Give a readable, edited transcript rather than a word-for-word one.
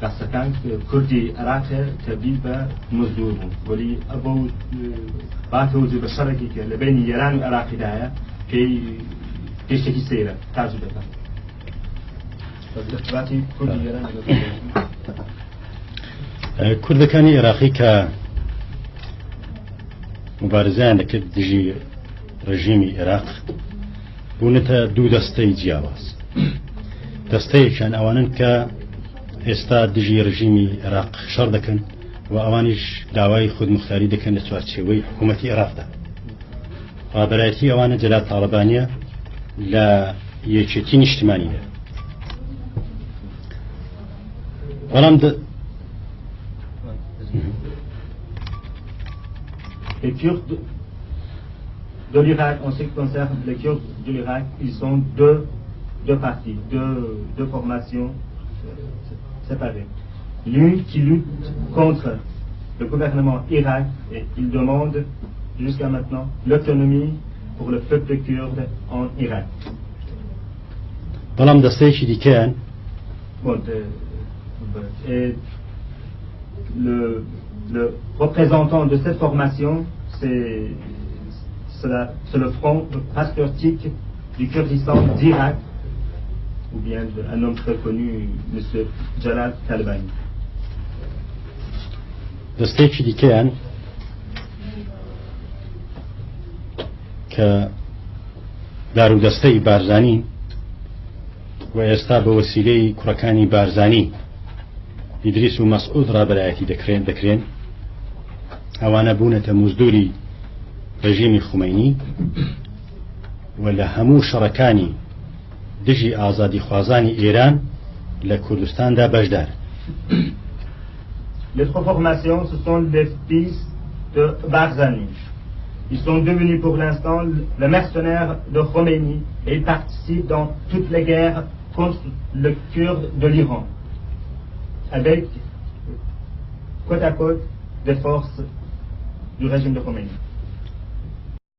قصداً كردي عراق تبيبة مزدور ولي أبو بعث وزير الشركي لبين إيران وعراق دايا في شيء سيرة تجربة فبتبعتي كردي إيران كرد كان عراقي ك مبارزان لك دجي رژیمی عێراق بوونەتە دوو دەستەی جیاواز. دەستەیەکیان ئەوانن کە ئێستا دژی رژیمی عێراق شەڕ دەکەن و ئەوانیش داوای خودمختاری دەکەن لە چوارچێوەی حکوومەتی عێراقدا. ڕابەرایەتی ئەوانە جەلال تاڵبانیە لە یەکێتی نیشتیمانیدا. بەڵام Les Kurdes de l'Irak, en ce qui concerne les Kurdes de l'Irak, ils sont deux parties, deux formations séparées. L'une qui lutte contre le gouvernement Irak et il demande jusqu'à maintenant l'autonomie pour le peuple kurde en Irak. بەڵام دەستەیەکی دیکەیان et le représentant de cette formation, c'est le front patriotique du Kurdistan d'Irak, ou bien un homme très connu, M. Jalal Talabani. دەستەیەکی دیکەیان کە دارودەستەی بارزانی و ئێستا بە وەسیلەی کوڕەکانی بارزانی ئیدریس و مەسعود ڕابەرایەتی دەکرێن ئەوانە بوونەتە مزدوری ڕژیمی خومەینی و لە هەموو شەڕەکانی دژی ئازادی خوازانی ئێران لە کوردستاندا بەشدار. Les trois formations, ce sont les fils de Barzani. Ils sont devenus pour l'instant les mercenaires de Khomeini et ils participent dans toutes les guerres contre le Kurde de l'Iran, avec côte à côte des forces du régime de Khomeini.